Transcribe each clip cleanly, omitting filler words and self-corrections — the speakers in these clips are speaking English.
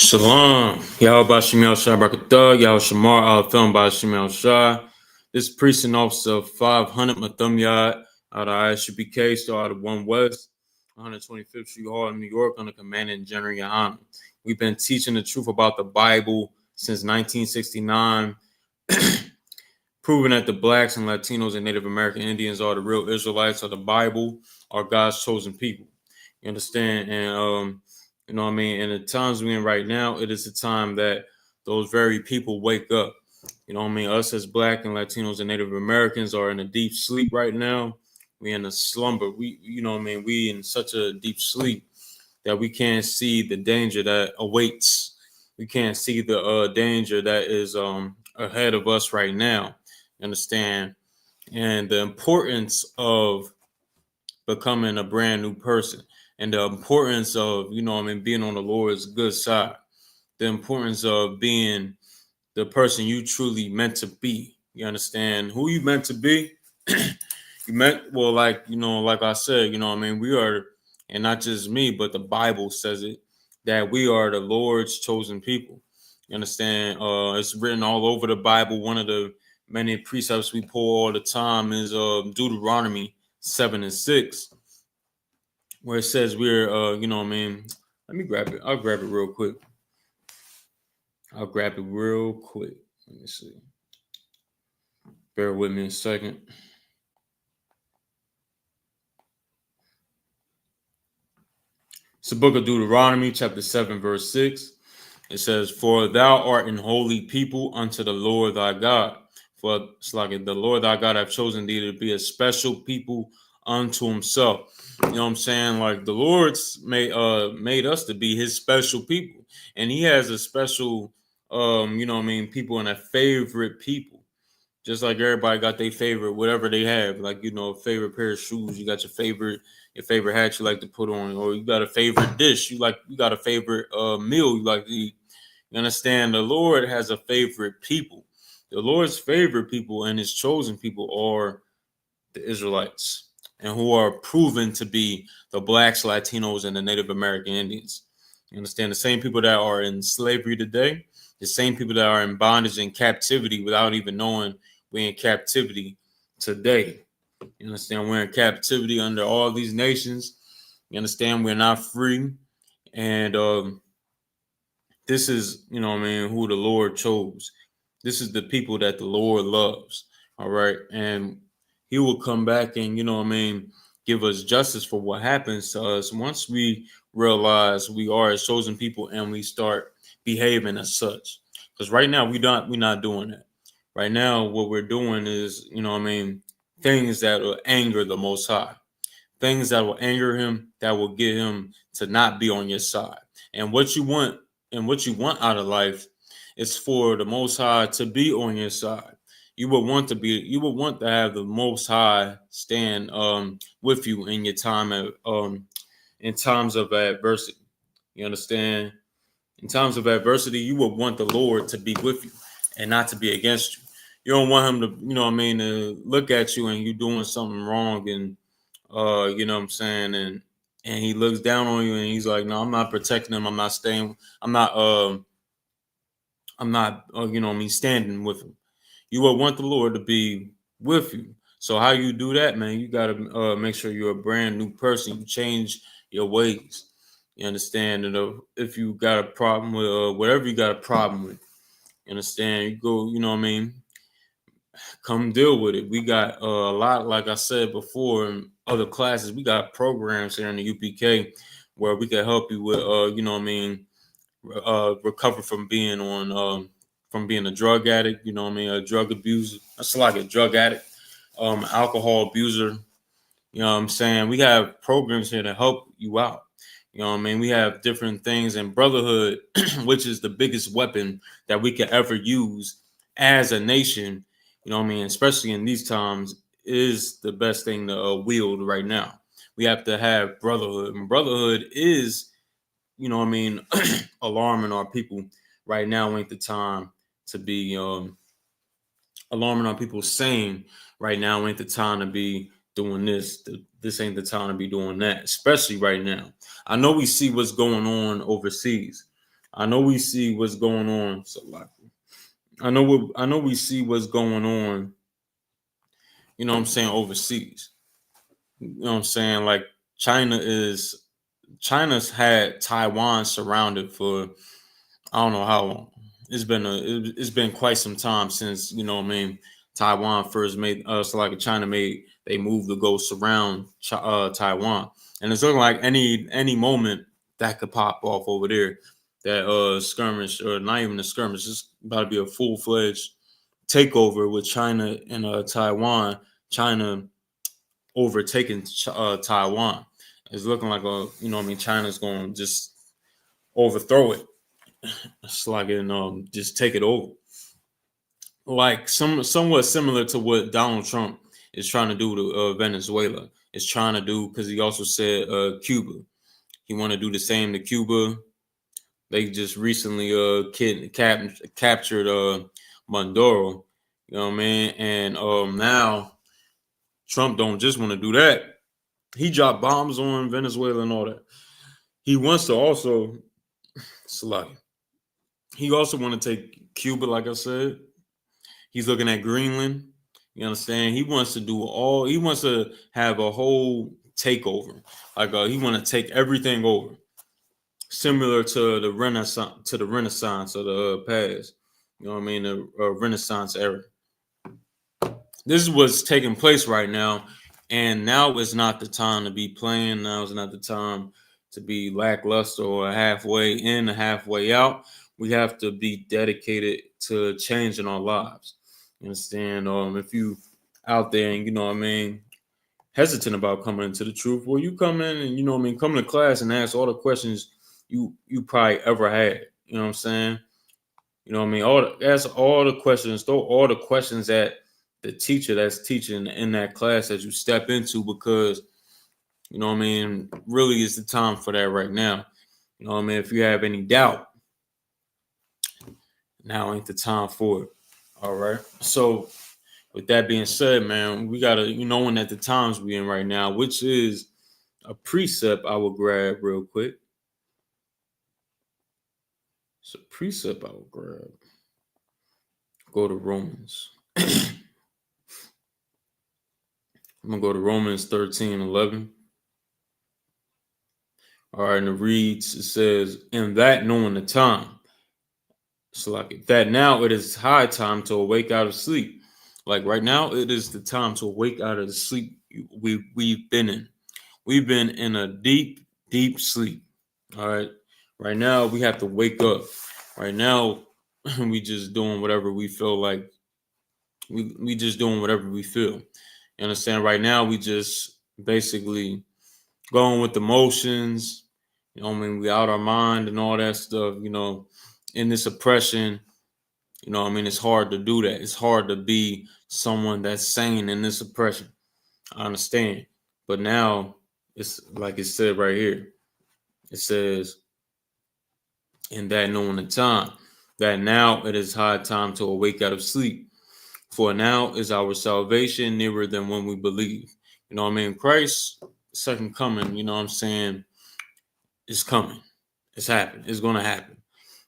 Shalom. Yahweh Bashim Shah Brakatah, Yahweh Shamar al Film Bashim Shah. This precinct officer 500 Mathum Yard out of I.S.U.P.K, still out of 1 West, 125th Street Hall in New York, under Commandant General YAHANNA. We've been teaching the truth about the Bible since 1969, proving that the blacks and Latinos and Native American Indians are the real Israelites of the Bible, are God's chosen people. You understand? And you know what I mean? And the times we're in right now, it is the time that those very people wake up. You know what I mean? Us as Black and Latinos and Native Americans are in a deep sleep right now. We're in a slumber. You know what I mean? We in such a deep sleep that we can't see the danger that awaits. We can't see the danger that is ahead of us right now. You understand? And the importance of becoming a brand new person, and the importance of, you know, being on the Lord's good side, the importance of being the person you truly meant to be. You understand who you meant to be? You meant, well, like, you know, like I said, you know, we are, and not just me, but the Bible says it, that we are the Lord's chosen people. You understand? It's written all over the Bible. One of the many precepts we pull all the time is Deuteronomy 7:6, where it says we're, you know what I mean? Let me grab it. I'll grab it real quick. Let me see. Bear with me a second. It's the book of Deuteronomy, chapter 7, verse 6. It says, "For thou art an holy people unto the Lord thy God. For it's like the Lord thy God have chosen thee to be a special people unto himself." You know what I'm saying? Like the Lord's made us to be his special people. And he has a special you know what I mean, people and a favorite people. Just like everybody got their favorite, whatever they have, like, you know, a favorite pair of shoes, you got your favorite hat you like to put on, or you got a favorite dish, you got a favorite meal you like to eat. You understand? The Lord has a favorite people. The Lord's favorite people and his chosen people are the Israelites, and who are proven to be the Blacks, Latinos, and the Native American Indians. You understand? The same people that are in slavery today, the same people that are in bondage and captivity without even knowing we're in captivity today. You understand? We're in captivity under all these nations. You understand? We're not free. And this is, you know what I mean, who the Lord chose. This is the people that the Lord loves. All right. And he will come back and, you know what I mean, give us justice for what happens to us once we realize we are his chosen people and we start behaving as such. Because right now we're not doing that. Right now, what we're doing is, you know what I mean, things that will anger the Most High, things that will anger him, that will get him to not be on your side. And what you want out of life is for the Most High to be on your side. You would want to have the Most High stand with you in your time in times of adversity. You understand? In times of adversity, you would want the Lord to be with you and not to be against you. You don't want him to, you know what I mean, to look at you and you doing something wrong, and you know what I'm saying, and he looks down on you and he's like, "No, I'm not protecting him. I'm not staying. I'm not you know what I mean, standing with him." You will want the Lord to be with you. So how you do that, man? You got to make sure you're a brand new person. You change your ways. You understand? And if you got a problem with whatever you got a problem with, you understand? You go, you know what I mean? Come deal with it. We got a lot, like I said before in other classes, we got programs here in the UPK where we can help you with, you know what I mean, recover from being from being a drug addict, you know what I mean, a drug abuser. That's like a drug addict, alcohol abuser. You know what I'm saying? We have programs here to help you out. You know what I mean? We have different things, and brotherhood, which is the biggest weapon that we could ever use as a nation, you know what I mean, especially in these times, is the best thing to wield right now. We have to have brotherhood. And brotherhood is, you know what I mean, alarming our people. Right now ain't the time to be alarming our people, saying right now ain't the time to be doing this. This ain't the time to be doing that, especially right now. I know we see what's going on overseas. I know we see what's going on. So like, I know we see what's going on, you know what I'm saying, overseas. You know what I'm saying? Like China's had Taiwan surrounded for I don't know how long. It's been quite some time since, you know what I mean, Taiwan first made so like China made they moved to go surround Taiwan. And it's looking like any moment that could pop off over there. That skirmish, or not even a skirmish, it's about to be a full-fledged takeover with China and Taiwan. China overtaking Taiwan. It's looking like you know what I mean, China's going to just overthrow it. It's like just take it over. Like somewhat similar to what Donald Trump is trying to do to Venezuela. Is trying to do, because he also said Cuba. He want to do the same to Cuba. They just recently captured Maduro. You know what I mean? And now Trump don't just want to do that. He dropped bombs on Venezuela and all that. He wants to also select. He also want to take Cuba, like I said. He's looking at Greenland. You understand? He wants to do all. He wants to have a whole takeover. Like he want to take everything over, similar to the Renaissance of the past. You know what I mean? The Renaissance era. This is what's taking place right now, and now is not the time to be playing. Now is not the time to be lackluster or halfway in, halfway out. We have to be dedicated to changing our lives. You understand? If you out there and you know what I mean, hesitant about coming into the truth, well, you come in and you know what I mean, come to class and ask all the questions you probably ever had. You know what I'm saying? You know what I mean? Ask all the questions, throw all the questions at the teacher that's teaching in that class that you step into, because you know what I mean, really is the time for that right now. You know what I mean? If you have any doubt, now ain't the time for it. All right. So with that being said, man, we gotta, you know, and at the times we in right now, which is a precept I will grab real quick. It's a precept I will grab. Go to Romans. I'm gonna go to Romans 13:11. All right, and it reads, it says, "In that knowing the time." So like that now it is high time to awake out of sleep. Like right now, it is the time to awake out of the sleep we've been in. We've been in a deep, deep sleep. All right. Right now we have to wake up. Right now, we just doing whatever we feel like. We just doing whatever we feel. You understand? Right now, we just basically going with the motions. You know what I mean? We out our mind and all that stuff, you know, in this oppression. You know what I mean? It's hard to do that. It's hard to be someone that's sane in this oppression. I understand. But now it's like it said right here. It says, "In that knowing the time, that now it is high time to awake out of sleep. For now is our salvation nearer than when we believe." You know what I mean? Christ's second coming, you know what I'm saying, is coming. It's happening. It's going to happen.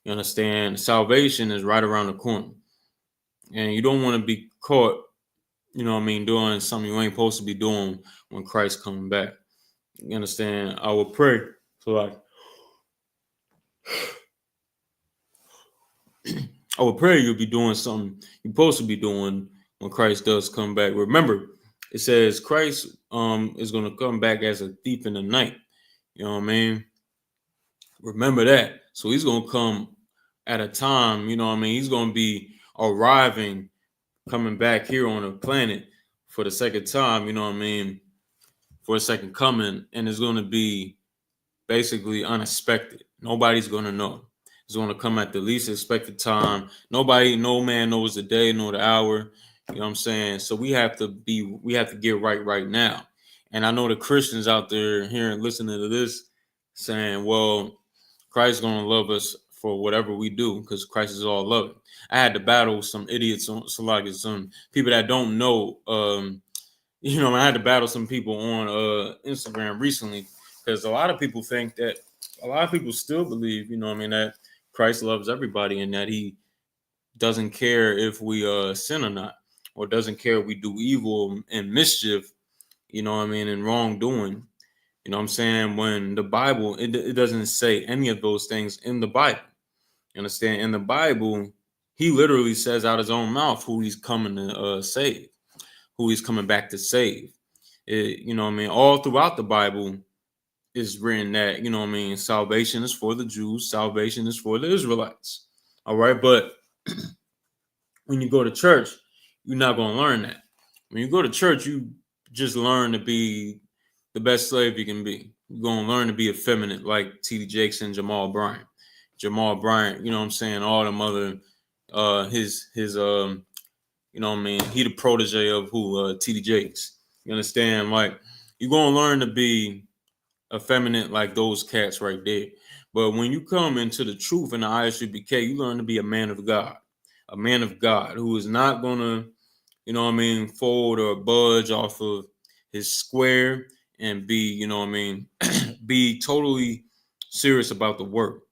You understand? Salvation is right around the corner. And you don't want to be caught, you know what I mean, doing something you ain't supposed to be doing when Christ coming back. You understand? I will pray. So like, I would pray you'll be doing something you're supposed to be doing when Christ does come back. Remember, it says Christ is going to come back as a thief in the night. You know what I mean? Remember that. So he's going to come at a time, you know what I mean? He's going to be arriving, coming back here on the planet for the second time, you know what I mean? For a second coming, and it's going to be basically unexpected. Nobody's going to know. It's going to come at the least expected time. No man knows the day nor the hour. You know what I'm saying? So we have to get right now. And I know the Christians out there hearing, listening to this, saying, well, Christ's going to love us for whatever we do because Christ is all loving. I had to battle some idiots, so like some people that don't know. You know, I had to battle some people on Instagram recently because a lot of people still believe, you know what I mean, that Christ loves everybody, and that he doesn't care if we sin or not, or doesn't care if we do evil and mischief, you know what I mean, and wrongdoing. You know what I'm saying? When the Bible, it doesn't say any of those things in the Bible. You understand? In the Bible, he literally says out his own mouth who he's coming to save, who he's coming back to save. You know what I mean? All throughout the Bible is written that, you know what I mean, salvation is for the Jews, salvation is for the Israelites. All right. But when you go to church, you're not going to learn that. When you go to church, you just learn to be the best slave you can be. You're going to learn to be effeminate like T.D. Jakes and Jamal Bryant. Jamal Bryant, you know what I'm saying? All them other, his, you know what I mean? He the protege of who? T.D. Jakes. You understand? Like, you're going to learn to be effeminate like those cats right there. But when you come into the truth in the I.S.U.P.K, you learn to be a man of God. A man of God who is not going to, you know what I mean, fold or budge off of his square and be, you know what I mean, be totally serious about the work.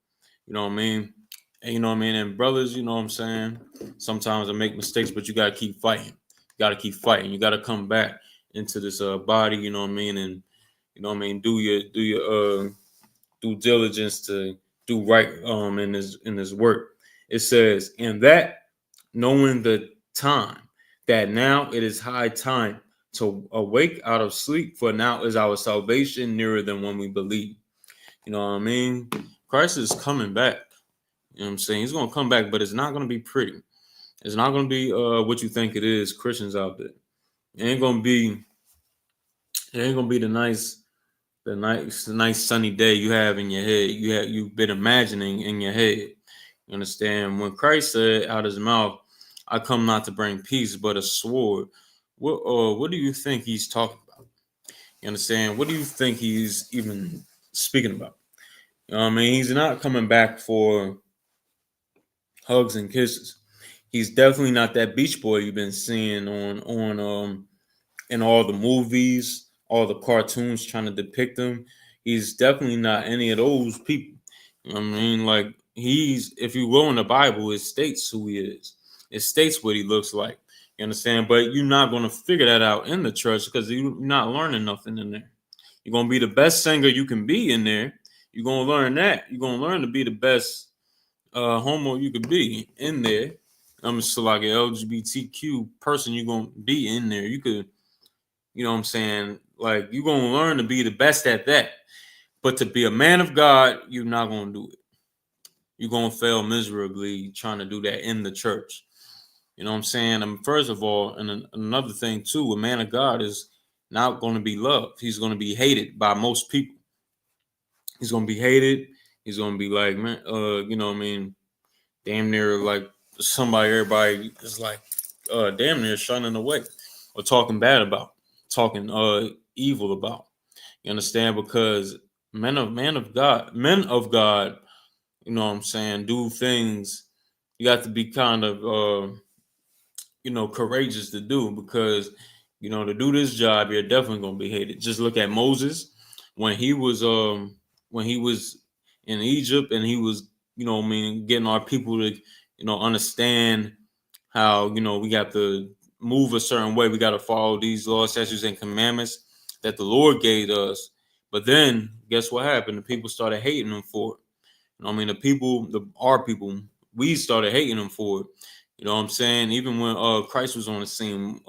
You know what I mean? And you know what I mean? And brothers, you know what I'm saying? Sometimes I make mistakes, but you gotta keep fighting. You gotta keep fighting. You gotta come back into this body, you know what I mean, and you know what I mean, do your due diligence to do right in this work. It says, and that knowing the time, that now it is high time to awake out of sleep, for now is our salvation nearer than when we believe. You know what I mean? Christ is coming back. You know what I'm saying? He's gonna come back, but it's not gonna be pretty. It's not gonna be what you think it is, Christians out there. It ain't gonna be the nice sunny day you have in your head. You've been imagining in your head. You understand? When Christ said out his mouth, I come not to bring peace, but a sword. What do you think he's talking about? You understand? What do you think he's even speaking about? You know what I mean? He's not coming back for hugs and kisses. He's definitely not that beach boy you've been seeing on in all the movies, all the cartoons trying to depict him. He's definitely not any of those people. You know what I mean? Like, he's, if you go in the Bible, it states who he is. It states what he looks like. You understand? But you're not going to figure that out in the church because you're not learning nothing in there. You're going to be the best singer you can be in there. You're going to learn that. You're going to learn to be the best homo you could be in there. I'm still like an LGBTQ person. You're going to be in there. You could, you know what I'm saying? Like, you're going to learn to be the best at that. But to be a man of God, you're not going to do it. You're going to fail miserably trying to do that in the church. You know what I'm saying? And first of all, and another thing too, a man of God is not going to be loved. He's going to be hated by most people. He's going to be hated. He's going to be like, man, you know what I mean? Damn near like everybody is like, damn near shunning away or talking bad about, talking evil about. You understand? Because men of God, you know what I'm saying, do things you got to be kind of courageous to do, because to do this job you're definitely gonna be hated. Just look at Moses when he was in Egypt, and he was, getting our people to, understand how, we got to move a certain way. We got to follow these laws, statutes, and commandments that the Lord gave us. But then guess what happened? The people started hating him for it. Our people, we started hating him for it. You know what I'm saying? Even when Christ was on the scene,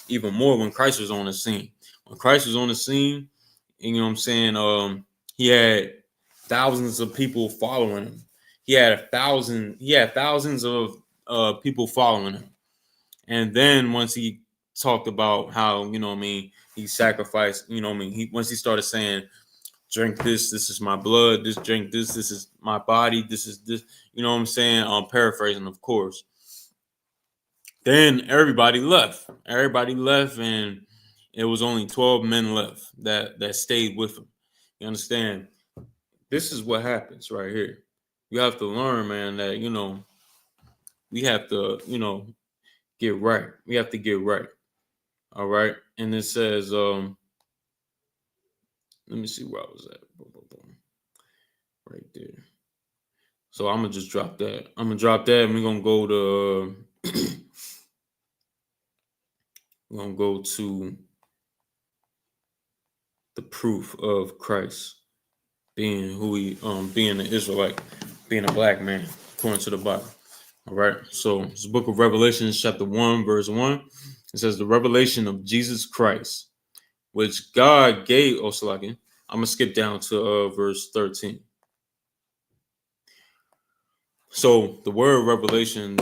even more when Christ was on the scene. When Christ was on the scene, you know what I'm saying? He had thousands of people following him. He had thousands of people following him. And then once he talked about how, he sacrificed, once he started saying, drink this is my blood, drink this is my body, this is this, you know what I'm saying? I'm paraphrasing, of course. Then everybody left, and it was only 12 men left that stayed with him. You understand? This is what happens right here. You have to learn, man, that, we have to, get right. We have to get right. All right. And it says, let me see where I was at. Right there. So I'm gonna just drop that. I'm gonna drop that, and we're gonna go to the proof of Christ being who he being an Israelite, being a black man, according to the Bible. All right. So it's the book of Revelation, chapter 1, verse 1. It says the revelation of Jesus Christ, which God gave. Oh, Salaki. I'm gonna skip down to verse 13. So the word revelation,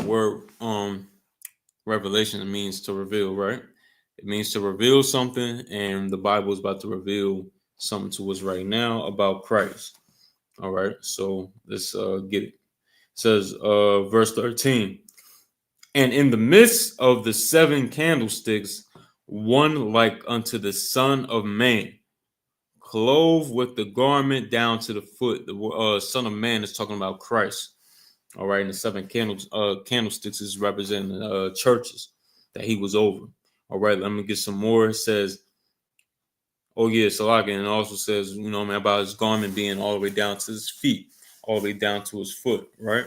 revelation means to reveal, right? It means to reveal something, and the Bible is about to reveal something to us right now about Christ. All right, so let's get it. It says, verse 13, and in the midst of the seven candlesticks, one like unto the Son of Man, clothed with the garment down to the foot. The Son of Man is talking about Christ. All right, and the seven candlesticks is representing churches that he was over. All right, let me get some more. It says, oh yeah, Salaka, and it also says, man, about his garment being all the way down to his feet, all the way down to his foot, right?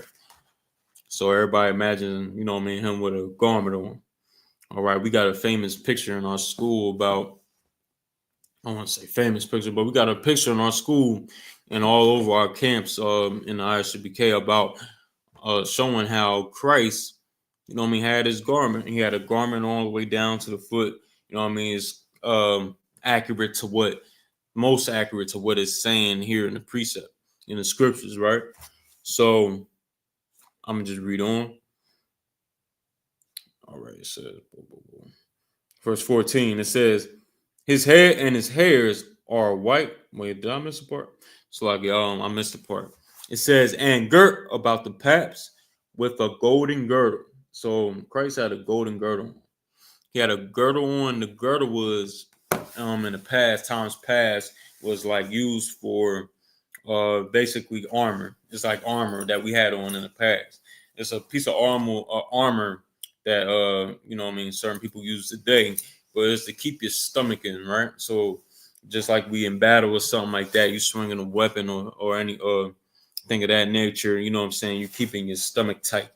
So everybody imagine, him with a garment on. All right, we got a famous picture in our school about, I don't want to say famous picture, but we got a picture in our school and all over our camps in the I.S.U.P.K about showing how Christ, had his garment. He had a garment all the way down to the foot. It's accurate to what, most accurate to what it's saying here in the precept, in the scriptures, right? So I'm gonna just read on. All right, it says, verse 14, it says, his head and his hairs are white. Wait, did I miss a part? So like, I missed the part. It says, and girt about the paps with a golden girdle. So Christ had a golden girdle. He had a girdle on. The girdle was, in the times past, was like used for basically armor. It's like armor that we had on in the past. It's a piece of armor that certain people use today, but it's to keep your stomach in, right? So just like we in battle or something like that, you swinging a weapon or any thing of that nature, you know what I'm saying? You're keeping your stomach tight.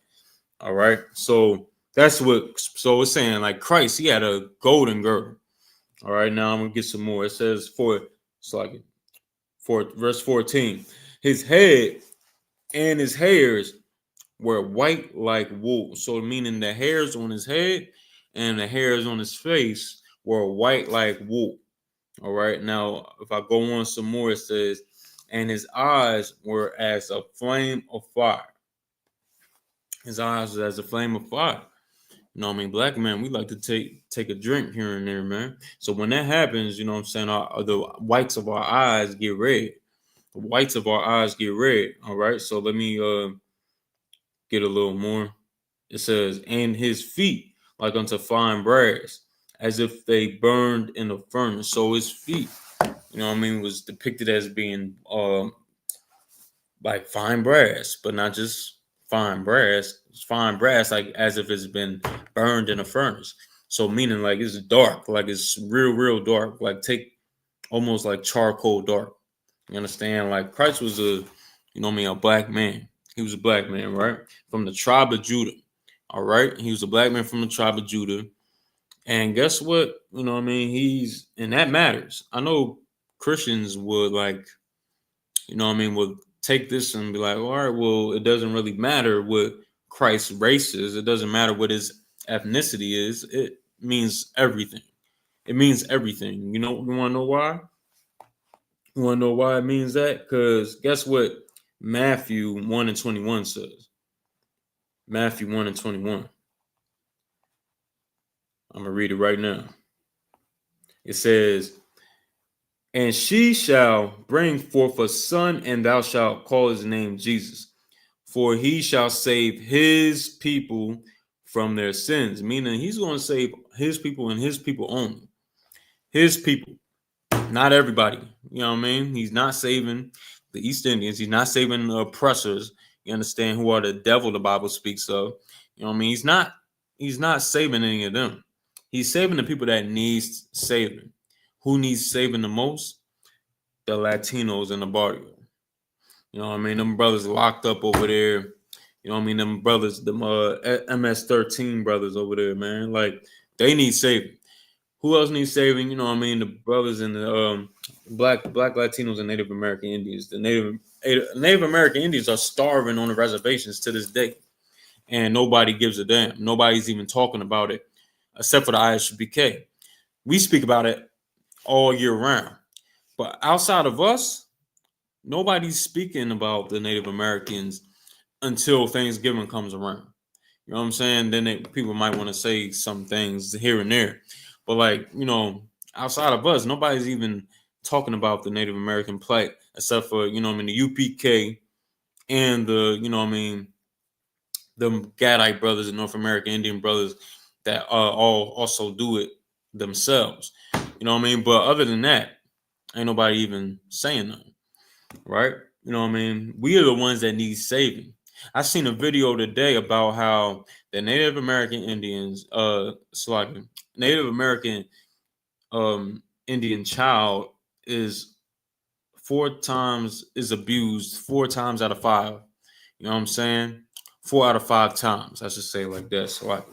All right. So that's what, so it's saying like Christ, he had a golden girdle. All right. Now I'm gonna get some more. It says for verse 14, his head and his hairs were white like wool. So meaning the hairs on his head and the hairs on his face were white like wool. All right. Now, if I go on some more, it says, and his eyes were as a flame of fire. His eyes was as a flame of fire. Black men, we like to take a drink here and there, man. So when that happens, the whites of our eyes get red. The whites of our eyes get red. All right. So let me get a little more. It says, and his feet like unto fine brass, as if they burned in a furnace. So his feet, was depicted as being like fine brass, but not just fine brass. It's fine brass, like as if it's been burned in a furnace. So meaning like it's dark, like it's real dark, like take almost like charcoal dark. You understand? Like Christ was a black man. He was a black man, right? From the tribe of Judah. All right. He was a black man from the tribe of Judah. And guess what? He's, and that matters. I know Christians would like, would take this and be like, all right, well, it doesn't really matter what Christ's race is. It doesn't matter what his ethnicity is. It means everything. It means everything. You want to know why? You want to know why it means that? Because guess what Matthew 1 and 21 says? Matthew 1 and 21. I'm going to read it right now. It says, and she shall bring forth a son, and thou shalt call his name Jesus. For he shall save his people from their sins. Meaning he's going to save his people and his people only. His people. Not everybody. You know what I mean? He's not saving the East Indians. He's not saving the oppressors. You understand, who are the devil the Bible speaks of. You know what I mean? He's not saving any of them. He's saving the people that needs saving. Who needs saving the most? The Latinos in the barrio. You know what I mean? Them brothers locked up over there. You know what I mean? Them brothers, them MS-13 brothers over there, man. Like, they need saving. Who else needs saving? You know what I mean? The brothers and the black Latinos and Native American Indians. The Native American Indians are starving on the reservations to this day, and nobody gives a damn. Nobody's even talking about it, except for the I.S.U.P.K. We speak about it all year round, but outside of us, nobody's speaking about the Native Americans until Thanksgiving comes around. You know what I'm saying? Then people might want to say some things here and there. But, like, you know, outside of us, nobody's even talking about the Native American plight except for, you know what I mean, the UPK and the, you know what I mean, the Gadite brothers and North American Indian brothers that all also do it themselves. You know what I mean? But other than that, ain't nobody even saying nothing, right? You know what I mean? We are the ones that need saving. I seen a video today about how the Native American Indians, Native American Indian child is abused 4 times out of 5. You know what I'm saying? 4 out of 5 times. I should say it like that. So, like,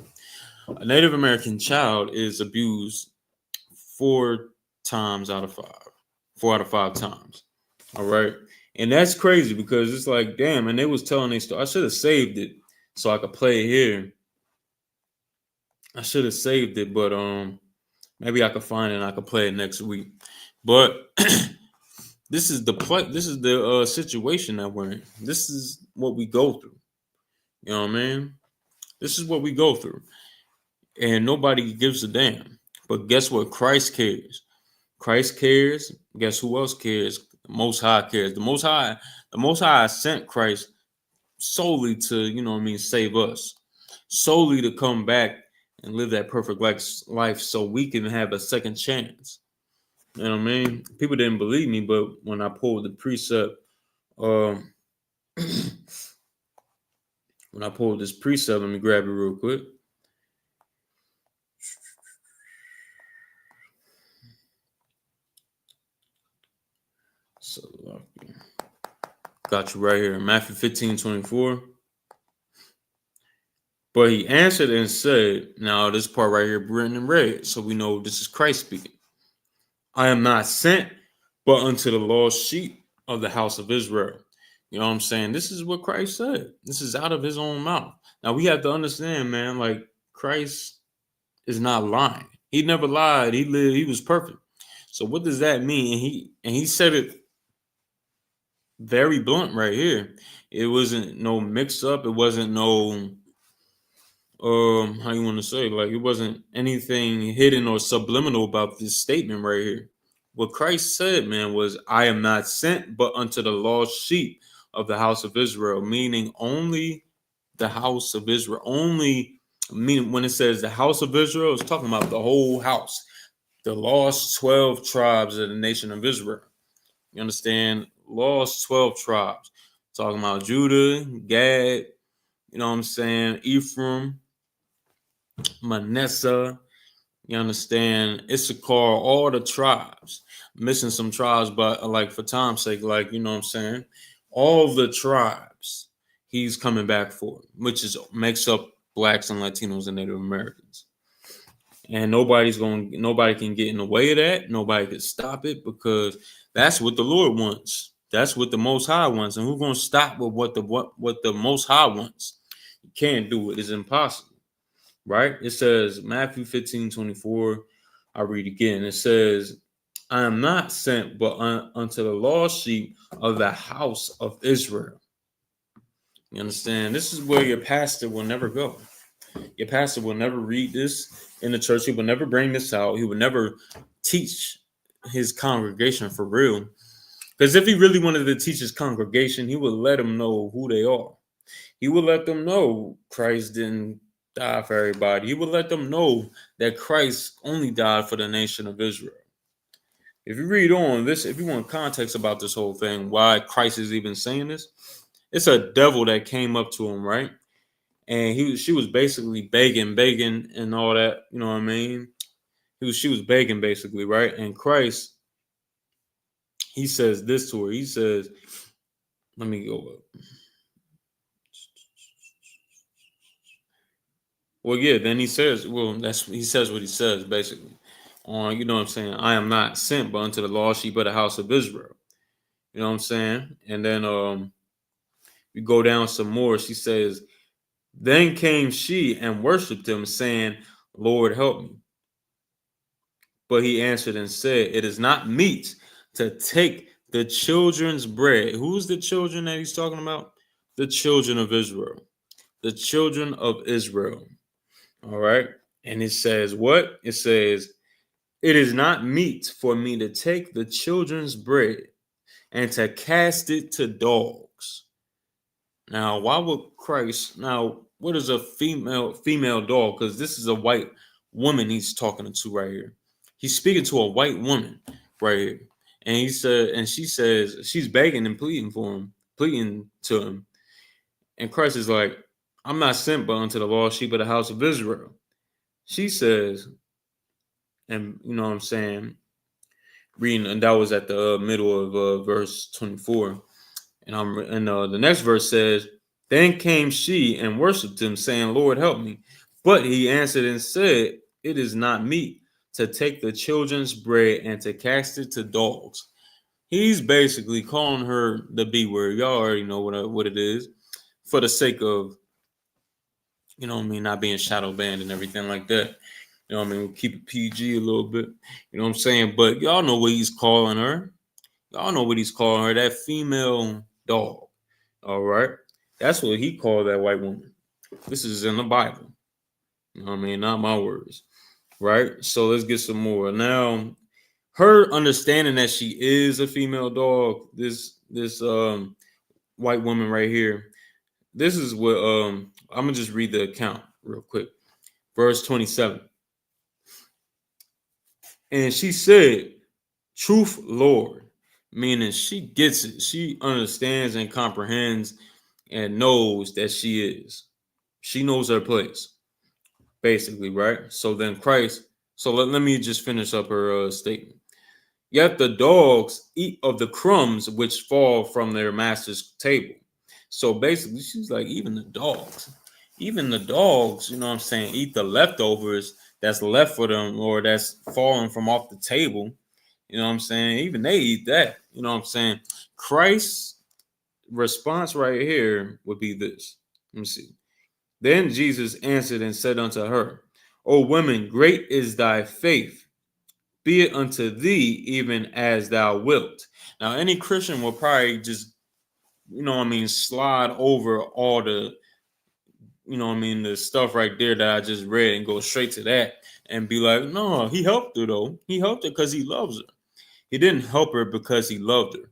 a Native American child is abused 4 times out of 5. 4 out of 5 times. All right. And that's crazy because it's like, damn, and they was telling their story. I should have saved it so I could play it here. I should have saved it, but maybe I could find it and I could play it next week. But this is the situation that we're in. This is what we go through. You know what I mean? This is what we go through. And nobody gives a damn. But guess what? Christ cares. Christ cares. Guess who else cares? The Most High cares. The Most High sent Christ solely to, you know what I mean, save us. Solely to come back and live that perfect life so we can have a second chance. You know what I mean? People didn't believe me, but when I pulled the precept, when I pulled this precept, let me grab it real quick. So got you right here, Matthew 15:24. But he answered and said, now this part right here written in red, so we know this is Christ speaking. I am not sent but unto the lost sheep of the house of Israel. You know what I'm saying? This is what Christ said. This is out of his own mouth. Now we have to understand, man, like, Christ is not lying. He never lied. He lived, he was perfect. So what does that mean? And he said it very blunt right here. It wasn't no mix up. It wasn't no how you want to say, like, it wasn't anything hidden or subliminal about this statement right here. What Christ said, man, was, I am not sent but unto the lost sheep of the house of Israel, meaning only the house of Israel. Only, meaning when it says the house of Israel, it's talking about the whole house, the lost 12 tribes of the nation of Israel. You understand? Lost 12 tribes. Talking about Judah, Gad, you know what I'm saying, Ephraim, Manasseh, you understand, Issachar, all the tribes. Missing some tribes, but like for time's sake, like, you know what I'm saying, all the tribes he's coming back for, which makes up blacks and Latinos and Native Americans. And nobody can get in the way of that. Nobody can stop it, because that's what the Lord wants. That's what the Most High wants. And who's going to stop with what the Most High wants? You can't do it. It's impossible. Right? It says, Matthew 15:24. I read again. It says, I am not sent but unto the lost sheep of the house of Israel. You understand? This is where your pastor will never go. Your pastor will never read this in the church. He will never bring this out. He will never teach his congregation for real. Because if he really wanted to teach his congregation, he would let them know who they are. He would let them know Christ didn't die for everybody. He would let them know that Christ only died for the nation of Israel. If you read on this, if you want context about this whole thing, why Christ is even saying this, it's a devil that came up to him, right? And she was basically begging and all that, you know what I mean? She was begging basically, right? And Christ, he says this to her. He says, Let me go up. Well, yeah, then he says, well, he says what he says, basically. You know what I'm saying? I am not sent but unto the lost sheep of the house of Israel. You know what I'm saying? And then we go down some more. She says, then came she and worshipped him, saying, Lord, help me. But he answered and said, it is not meet to take the children's bread. Who's the children that he's talking about? The children of Israel. The children of Israel. All right. And it says what? It says, it is not meet for me to take the children's bread and to cast it to dogs. Now, why would Christ? Now, what is a female dog? Because this is a white woman he's talking to right here. He's speaking to a white woman right here, and he said, and she says she's begging and pleading for him, pleading to him, and Christ is like, "I'm not sent but unto the lost sheep of the house of Israel." She says, and you know what I'm saying, reading, and that was at the middle of verse 24. And the next verse says, then came she and worshipped him, saying, Lord, help me. But he answered and said, it is not meet to take the children's bread and to cast it to dogs. He's basically calling her the B word. Y'all already know what it is, for the sake of, you know what I mean, not being shadow banned and everything like that. You know what I mean? We'll keep it PG a little bit. You know what I'm saying? But y'all know what he's calling her. Y'all know what he's calling her, that female dog. All right. That's what he called that white woman. This is in the Bible. You know what I mean? Not my words. Right? So let's get some more. Now, her understanding that she is a female dog, this white woman right here, this is what I'm gonna just read the account real quick. Verse 27. And she said, truth, Lord, meaning she gets it. She understands and comprehends and knows that she is. She knows her place, basically, right? So then Christ, so let me just finish up her statement. Yet the dogs eat of the crumbs which fall from their master's table. So basically, she's like, even the dogs, you know what I'm saying, eat the leftovers that's left for them or that's falling from off the table. You know what I'm saying? Even they eat that. You know what I'm saying? Christ's response right here would be this. Let me see. Then Jesus answered and said unto her, O woman, great is thy faith. Be it unto thee even as thou wilt. Now, any Christian will probably just, you know what I mean, slide over all the, you know what I mean, the stuff right there that I just read and go straight to that and be like, no, he helped her though. He helped her because he loves her. He didn't help her because he loved her.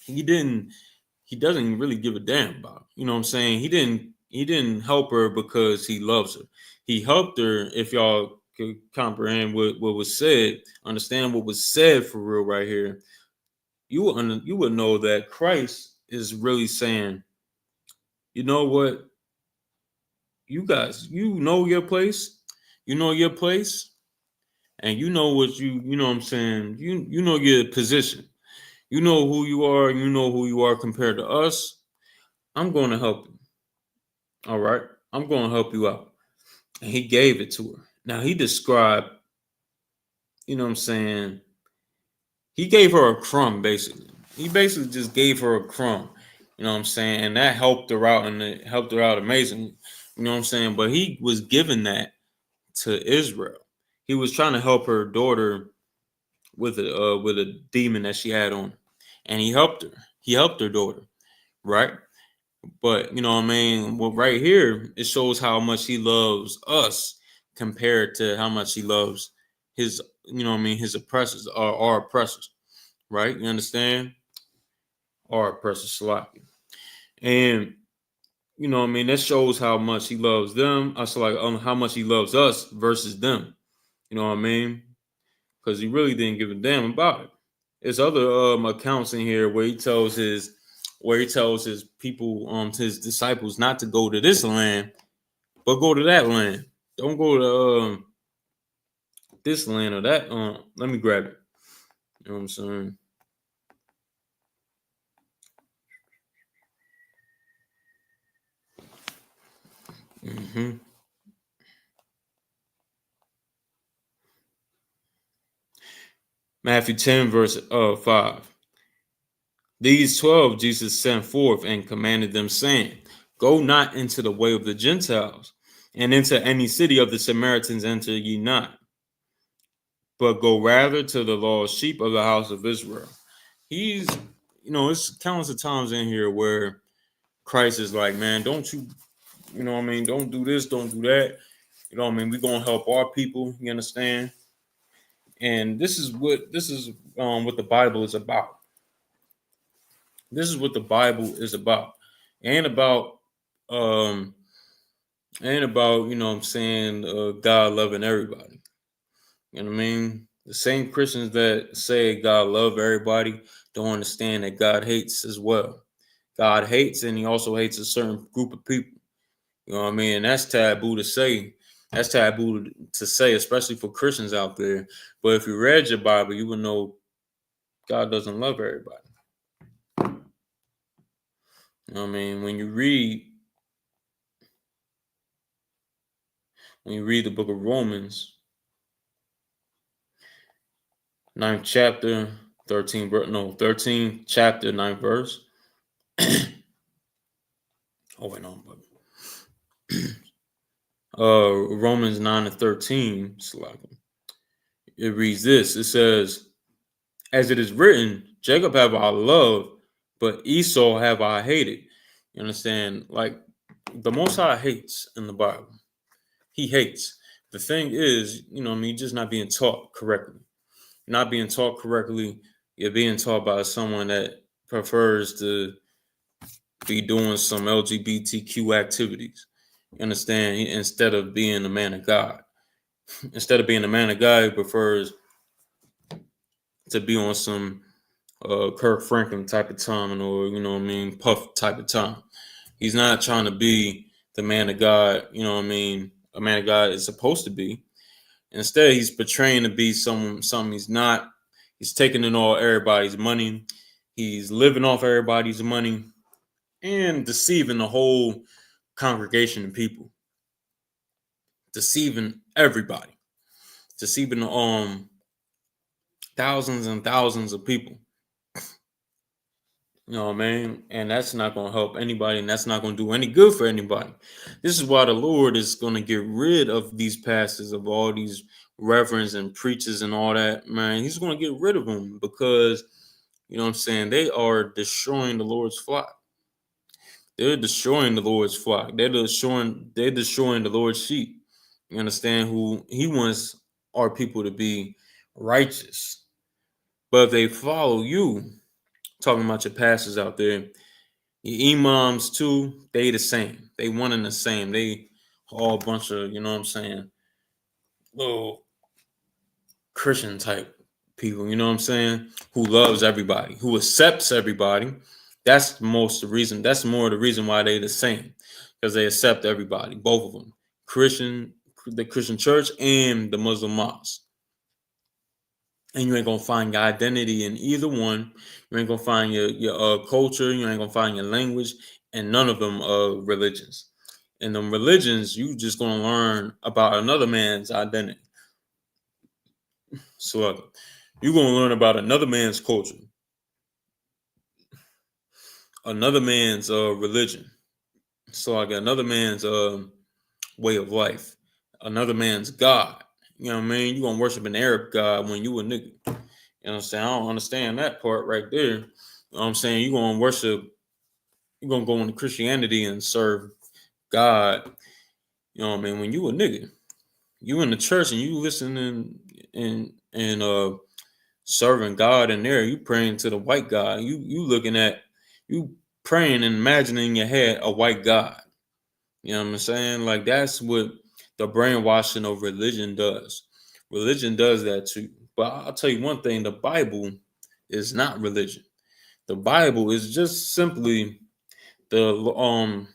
He doesn't really give a damn about her. You know what I'm saying? He didn't help her because he loves her. He helped her, if y'all could comprehend what was said, understand what was said for real right here, you would know that Christ is really saying, you know what, you guys, you know your place, and you know what you know what I'm saying, you know your position. You know who you are, compared to us. I'm going to help you. All right. I'm going to help you out. And he gave it to her. Now he described, you know what I'm saying? He gave her a crumb, basically. He basically just gave her a crumb. You know what I'm saying? And that helped her out, and it helped her out amazingly. You know what I'm saying? But he was giving that to Israel. He was trying to help her daughter with a demon that she had on her. And he helped her. He helped her daughter, right? But you know what I mean? Well, right here, it shows how much he loves us compared to how much he loves his, you know what I mean, his oppressors, or our oppressors, right? You understand? Our oppressors, Salaki. And you know what I mean? That shows how much he loves them. Also, like how much he loves us versus them. You know what I mean? Because he really didn't give a damn about it. There's other accounts in here where he tells his people, his disciples, not to go to this land, but go to that land. Don't go to this land or that. Let me grab it. You know what I'm saying? Mm-hmm. Matthew 10, verse 5. These 12 Jesus sent forth and commanded them, saying, Go not into the way of the Gentiles, and into any city of the Samaritans enter ye not, but go rather to the lost sheep of the house of Israel. He's, it's countless of times in here where Christ is like, man, don't you, don't do this, don't do that. We're going to help our people, you understand? And this is what the Bible is about. This is what the Bible is about. And about um God loving everybody. You know what I mean? The same Christians that say God love everybody don't understand that God hates as well. God hates, and he also hates a certain group of people. You know what I mean? And that's taboo to say. That's taboo to say, especially for Christians out there. But if you read your Bible, you would know God doesn't love everybody. You know what I mean? When you read the book of Romans, 9th chapter, 13 chapter, 9th verse. Oh, wait, no. Romans 9:13, it reads this. It says, as it is written, Jacob have I loved, but Esau have I hated. You understand? Like, the Most High hates in the Bible. He hates. The thing is, you're just not being taught correctly. You're not being taught correctly. You're being taught by someone that prefers to be doing some LGBTQ activities. You understand? Instead of being a man of God. Instead of being a man of God, he prefers to be on some Kirk Franklin type of time, or Puff type of time. He's not trying to be the man of God. A man of God is supposed to be. Instead, he's portraying to be something he's not. He's taking in all everybody's money. He's living off everybody's money and deceiving the whole congregation of people, deceiving everybody, deceiving thousands and thousands of people. You know what I mean? And that's not going to help anybody, and that's not going to do any good for anybody. This is why the Lord is going to get rid of these pastors, of all these reverends and preachers and all that, man. He's going to get rid of them because, they are destroying the Lord's flock. They're destroying the Lord's flock. They're destroying the Lord's sheep. You understand? Who he wants our people to be righteous. But if they follow you, talking about your pastors out there, your imams too, they the same. They one and the same. They all a bunch of, little Christian type people, who loves everybody, who accepts everybody. That's more the reason why they the same. Because they accept everybody, both of them. The Christian church and the Muslim mosque. And you ain't gonna find your identity in either one. You ain't gonna find your culture. You ain't gonna find your language, and none of them religions. In them religions, you just gonna learn about another man's identity. So you're gonna learn about another man's culture, another man's religion. So another man's way of life, another man's God. You know what I mean? You're gonna worship an Arab God when you a nigga. You know what I'm saying? I don't understand that part right there. You know what I'm saying? You're going to go into Christianity and serve God. You know what I mean? When you a nigga, you in the church and you listening and serving God in there, you praying to the white God. You praying and imagining in your head a white God. You know what I'm saying? Like, that's what the brainwashing of religion does. Religion does that too. But I'll tell you one thing, the Bible is not religion. The Bible is just simply the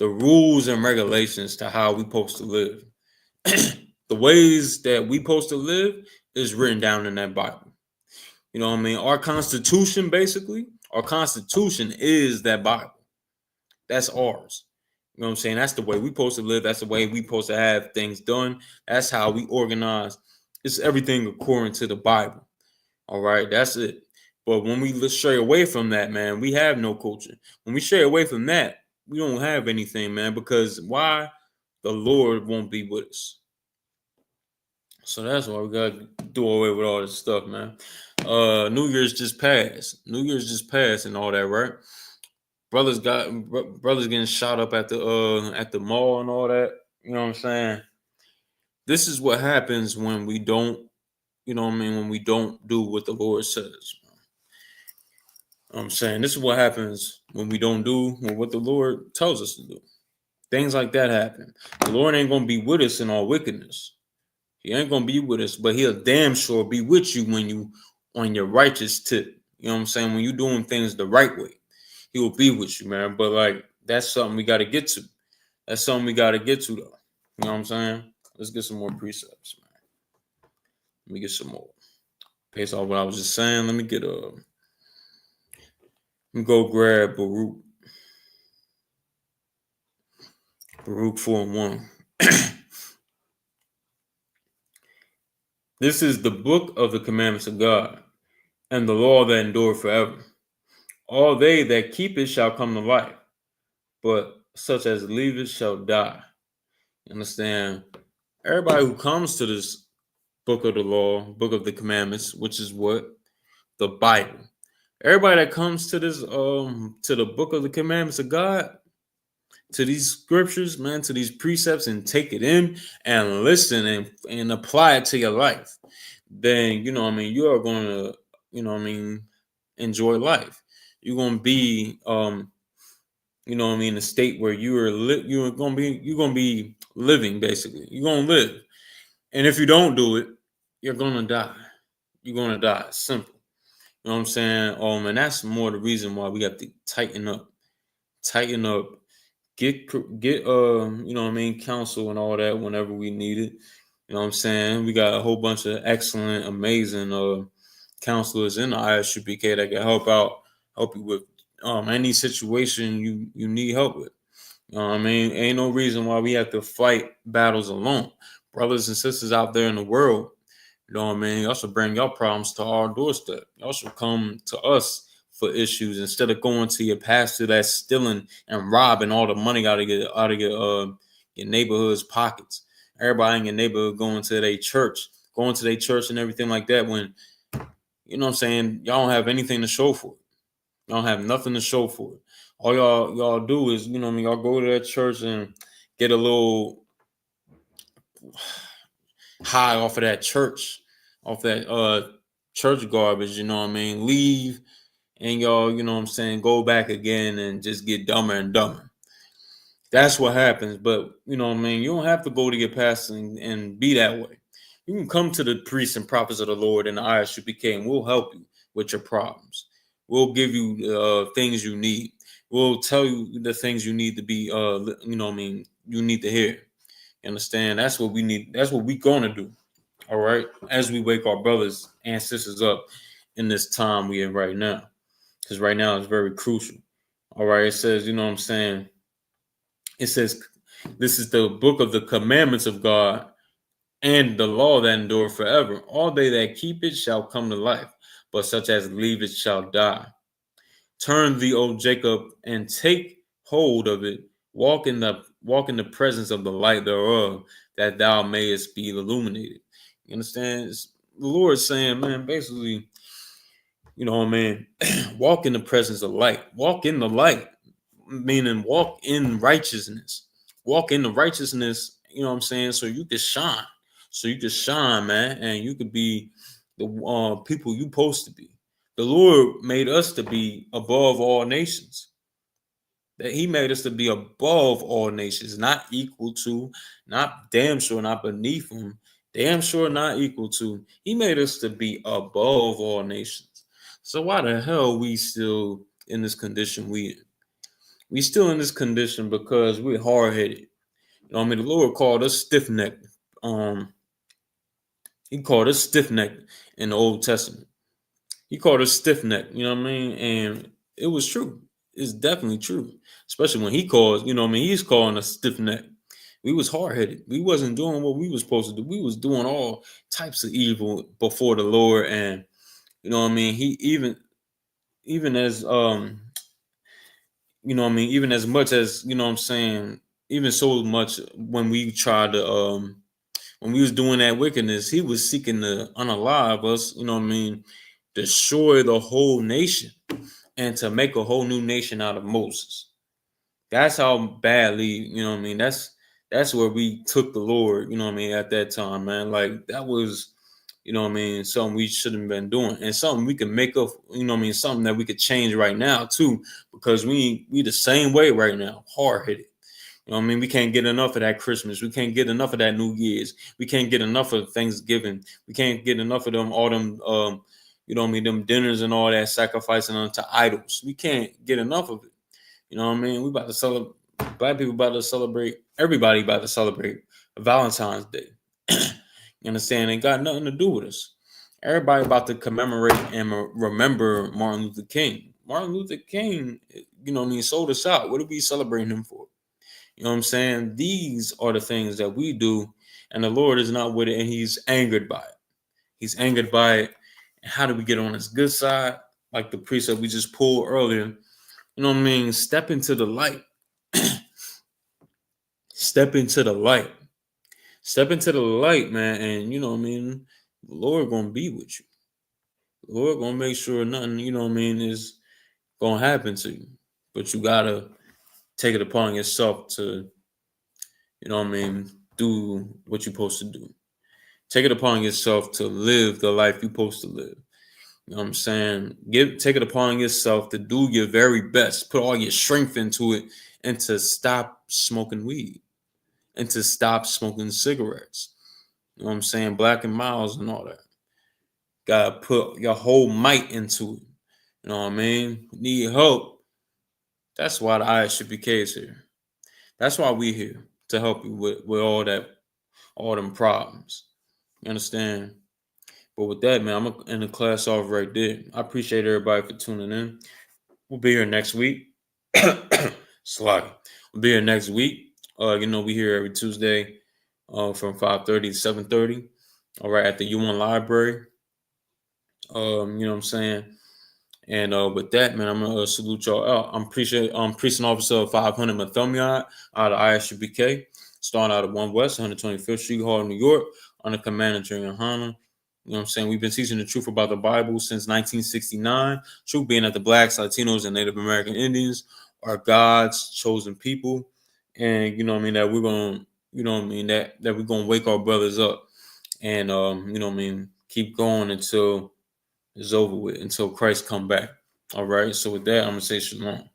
rules and regulations to how we supposed to live. The ways that we supposed to live is written down in that Bible. You know what I mean? Our Constitution is that Bible. That's ours. You know what I'm saying? That's the way we supposed to live. That's the way we supposed to have things done. That's how we organize. It's everything according to the Bible. All right, that's it. But when we stray away from that, man, we have no culture. When we stray away from that, we don't have anything, man. Because why? The Lord won't be with us. So that's why we gotta do away with all this stuff, man. New Year's just passed. New Year's just passed and all that, right? Brothers getting shot up at the mall and all that. You know what I'm saying? This is what happens when we don't, you know what I mean, when we don't do what the Lord says. I'm saying this is what happens when we don't do what the Lord tells us to do. Things like that happen. The Lord ain't gonna be with us in all wickedness. He ain't gonna be with us, but he'll damn sure be with you when you on your righteous tip. You know what I'm saying? When you doing things the right way, he will be with you, man. But like that's something we gotta get to. That's something we gotta get to though. You know what I'm saying? Let's get some more precepts, man. Let me get some more. Based off what I was just saying, let me go grab Baruch 4:1. This is the book of the commandments of God, and the law that endure forever. All they that keep it shall come to life, but such as leave it shall die. You understand? Everybody who comes to this book of the law, book of the commandments, which is what? The Bible. Everybody that comes to this to the book of the commandments of God, to these scriptures, man, to these precepts, and take it in and listen and apply it to your life, then you know what I mean, you are gonna, you know what I mean, enjoy life. You're gonna be you know what I mean, a state where you're gonna be living basically. You're gonna live. And if you don't do it, you're gonna die. You're gonna die. Simple. You know what I'm saying? And that's more the reason why we have to tighten up. Tighten up. Get you know what I mean, counsel and all that whenever we need it. You know what I'm saying? We got a whole bunch of excellent, amazing counselors in the I.S.U.P.K that can help you with any situation you need help with. You know what I mean? Ain't no reason why we have to fight battles alone. Brothers and sisters out there in the world, you know what I mean? Y'all should bring your problems to our doorstep. Y'all should come to us for issues instead of going to your pastor that's stealing and robbing all the money out of your neighborhood's pockets. Everybody in your neighborhood going to their church and everything like that. When you know what I'm saying, y'all don't have anything to show for it. Y'all don't have nothing to show for it. All y'all do is, you know what I mean, y'all go to that church and get a little high off of that church, off that church garbage, you know what I mean? Leave and y'all, you know what I'm saying, go back again and just get dumber and dumber. That's what happens. But you know what I mean, you don't have to go to your pastor and be that way. You can come to the priests and prophets of the Lord and the I.S.U.P.K and we'll help you with your problems. We'll give you things you need. We'll tell you the things you need to be you know what I mean, you need to hear. You understand? That's what we need. That's what we're gonna do. All right. As we wake our brothers and sisters up in this time we in right now. Because right now it's very crucial. All right. It says, you know what I'm saying? It says, this is the book of the commandments of God and the law that endure forever. All they that keep it shall come to life, but such as leave it shall die. Turn thee, O Jacob, and take hold of it. Walk in the presence of the light thereof, that thou mayest be illuminated. You understand? The Lord saying, man, basically, you know, man, walk in the presence of light. Walk in the light, meaning walk in righteousness. Walk in the righteousness, you know what I'm saying? So you can shine. So you can shine, man, and you could be the people you supposed to be. The Lord made us to be above all nations. That He made us to be above all nations, not equal to, not damn sure not beneath them, damn sure not equal to. He made us to be above all nations. So why the hell we still in this condition we in? We still in this condition because we're hard headed. You know what I mean? The Lord called us stiff necked. He called us stiff necked in the Old Testament. He called us stiff necked. You know what I mean? And it was true. is definitely true. Especially when he calls, he's calling us stiff neck. We was hard headed. We wasn't doing what we was supposed to do. We was doing all types of evil before the Lord, and he even as even as much as even so much when we tried to when we was doing that wickedness, he was seeking to unalive us, destroy the whole nation and to make a whole new nation out of Moses. That's how badly, that's where we took the Lord, at that time, man. Like that was, something we shouldn't have been doing. And something we can make up, something that we could change right now too, because we the same way right now, hard headed. We can't get enough of that Christmas. We can't get enough of that New Year's. We can't get enough of Thanksgiving. We can't get enough of all them them dinners and all that sacrificing unto idols. We can't get enough of it. We about to celebrate. Black people about to celebrate. Everybody about to celebrate Valentine's Day. You understand? It got nothing to do with us. Everybody about to commemorate and remember Martin Luther King. Martin Luther King, sold us out. What are we celebrating him for? You know what I'm saying? These are the things that we do, and the Lord is not with it, and he's angered by it. He's angered by it. And how do we get on his good side? Like the precept we just pulled earlier. Step into the light. Step into the light. Step into the light, man. And the Lord gonna be with you. The Lord gonna make sure nothing, is gonna happen to you. But you gotta take it upon yourself to, do what you're supposed to do. Take it upon yourself to live the life you're supposed to live. You know what I'm saying? Take it upon yourself to do your very best. Put all your strength into it and to stop smoking weed and to stop smoking cigarettes. You know what I'm saying? Black and Miles and all that. Gotta put your whole might into it. You know what I mean? Need help. That's why the I.S.U.P.K is here. That's why we here to help you with all them problems. You understand? But with that, man, I'm gonna end the class off right there. I appreciate everybody for tuning in. We'll be here next week. Sluggy. We'll be here next week. We here every Tuesday from 5:30 to 7:30. All right, at the U1 Library. You know what I'm saying? And with that, man, I'm gonna salute y'all out. I'm Priest and Officer 500 Mathomyad out of I.S.U.P.K, starting out of 1 West, 125th Street, Harlem, New York, under Command of General YAHANNA. You know what I'm saying? We've been teaching the truth about the Bible since 1969. Truth being that the Blacks, Latinos, and Native American Indians are God's chosen people. And that we're gonna, that we're gonna wake our brothers up and keep going until it's over with, until Christ come back. All right. So with that, I'm gonna say shalom.